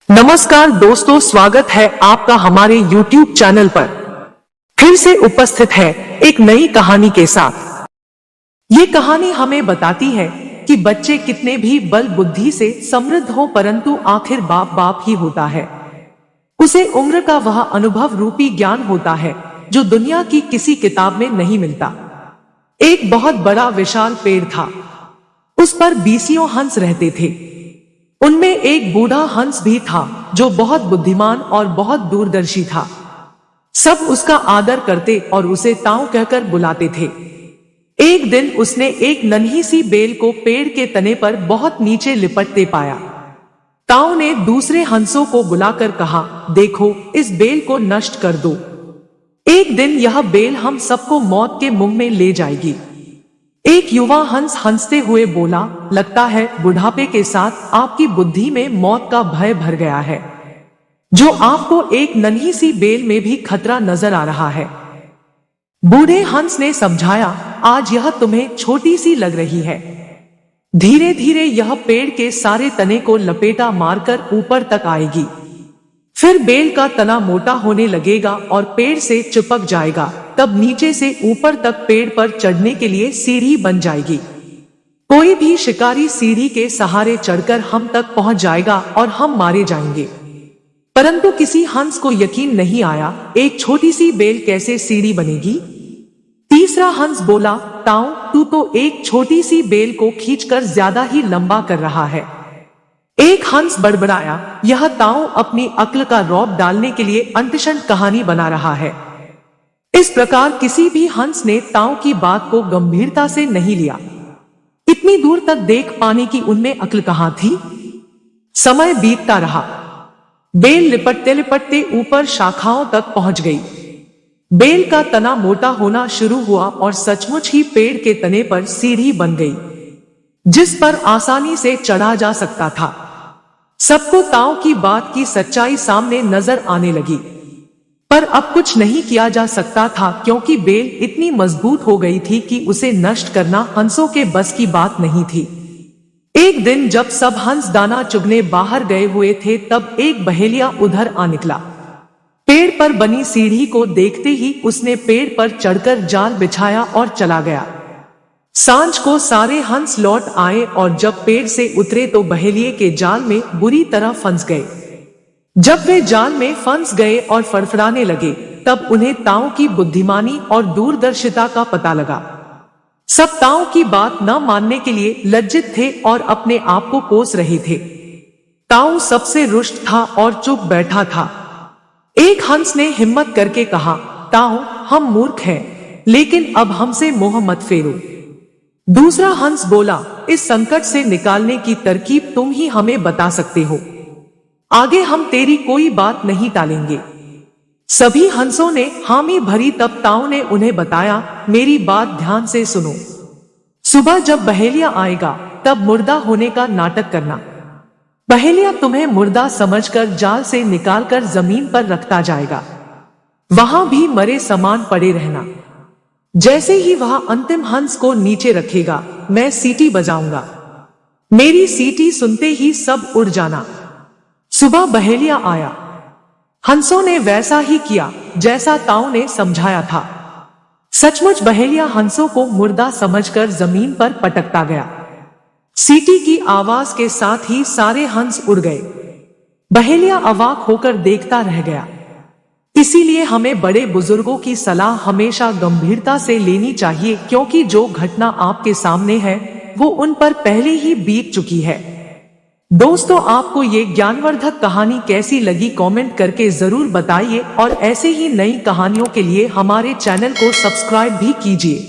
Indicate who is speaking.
Speaker 1: नमस्कार दोस्तों, स्वागत है आपका हमारे YouTube चैनल पर। फिर से उपस्थित है एक नई कहानी के साथ। ये कहानी हमें बताती है कि बच्चे कितने भी बल बुद्धि से समृद्ध हो, परंतु आखिर बाप बाप ही होता है। उसे उम्र का वह अनुभव रूपी ज्ञान होता है जो दुनिया की किसी किताब में नहीं मिलता। एक बहुत बड़ा विशाल पेड़ था। उस पर 20 हंस रहते थे। उनमें एक बूढ़ा हंस भी था जो बहुत बुद्धिमान और बहुत दूरदर्शी था। सब उसका आदर करते और उसे ताऊ कहकर बुलाते थे। एक दिन उसने एक नन्ही सी बेल को पेड़ के तने पर बहुत नीचे लिपटते पाया। ताऊ ने दूसरे हंसों को बुलाकर कहा, देखो, इस बेल को नष्ट कर दो। एक दिन यह बेल हम सबको मौत के मुंह में ले जाएगी। एक युवा हंस हंसते हुए बोला, लगता है बुढ़ापे के साथ आपकी बुद्धि में मौत का भय भर गया है, जो आपको एक नन्ही सी बेल में भी खतरा नजर आ रहा है। बूढ़े हंस ने समझाया, आज यह तुम्हें छोटी सी लग रही है। धीरे धीरे यह पेड़ के सारे तने को लपेटा मारकर ऊपर तक आएगी। फिर बेल का तना मोटा होने लगेगा और पेड़ से चिपक जाएगा। तब नीचे से ऊपर तक पेड़ पर चढ़ने के लिए सीढ़ी बन जाएगी। कोई भी शिकारी सीढ़ी के सहारे चढ़कर हम तक पहुंच जाएगा और हम मारे जाएंगे। परंतु किसी हंस को यकीन नहीं आया, एक छोटी सी बेल कैसे सीढ़ी बनेगी। तीसरा हंस बोला, ताऊ, तू तो एक छोटी सी बेल को खींचकर ज्यादा ही लंबा कर रहा है। एक हंस बड़बड़ाया, यह ताऊ अपनी अक्ल का रौब डालने के लिए अंतशंत कहानी बना रहा है। इस प्रकार किसी भी हंस ने ताऊ की बात को गंभीरता से नहीं लिया। इतनी दूर तक देख पाने की उनमें अक्ल कहां थी। समय बीतता रहा। बेल लिपटते लिपटते ऊपर शाखाओं तक पहुंच गई। बेल का तना मोटा होना शुरू हुआ और सचमुच ही पेड़ के तने पर सीढ़ी बन गई, जिस पर आसानी से चढ़ा जा सकता था। सबको ताऊ की बात की सच्चाई सामने नजर आने लगी, पर अब कुछ नहीं किया जा सकता था, क्योंकि बेल इतनी मजबूत हो गई थी कि उसे नष्ट करना हंसों के बस की बात नहीं थी। एक दिन जब सब हंस दाना चुगने बाहर गए हुए थे, तब एक बहेलिया उधर आ निकला। पेड़ पर बनी सीढ़ी को देखते ही उसने पेड़ पर चढ़कर जाल बिछाया और चला गया। सांझ को सारे हंस लौट आए और जब पेड़ से उतरे तो बहेलिये के जाल में बुरी तरह फंस गए। जब वे जाल में फंस गए और फड़फड़ाने लगे, तब उन्हें ताऊ की बुद्धिमानी और दूरदर्शिता का पता लगा। सब ताऊ की बात न मानने के लिए लज्जित थे और अपने आप को कोस रहे थे। ताऊ सबसे रुष्ट था और चुप बैठा था। एक हंस ने हिम्मत करके कहा, ताऊ, हम मूर्ख हैं, लेकिन अब हमसे मोह मत फेरो। दूसरा हंस बोला, इस संकट से निकालने की तरकीब तुम ही हमें बता सकते हो। आगे हम तेरी कोई बात नहीं टालेंगे। सभी हंसों ने हामी भरी। तब ताऊ ने उन्हें बताया, मेरी बात ध्यान से सुनो। सुबह जब बहेलिया आएगा, तब मुर्दा होने का नाटक करना। बहेलिया तुम्हें मुर्दा समझकर जाल से निकालकर जमीन पर रखता जाएगा। वहां भी मरे समान पड़े रहना। जैसे ही वह अंतिम हंस को नीचे रखेगा, मैं सीटी बजाऊंगा। मेरी सीटी सुनते ही सब उड़ जाना। सुबह बहेलिया आया। हंसों ने वैसा ही किया जैसा ताऊ ने समझाया था। सचमुच बहेलिया हंसों को मुर्दा समझकर जमीन पर पटकता गया। सीटी की आवाज के साथ ही सारे हंस उड़ गए। बहेलिया अवाक होकर देखता रह गया। इसीलिए हमें बड़े बुजुर्गों की सलाह हमेशा गंभीरता से लेनी चाहिए, क्योंकि जो घटना आपके सामने है वो उन पर पहले ही बीत चुकी है। दोस्तों, आपको ये ज्ञानवर्धक कहानी कैसी लगी कमेंट करके जरूर बताइए और ऐसे ही नई कहानियों के लिए हमारे चैनल को सब्सक्राइब भी कीजिए।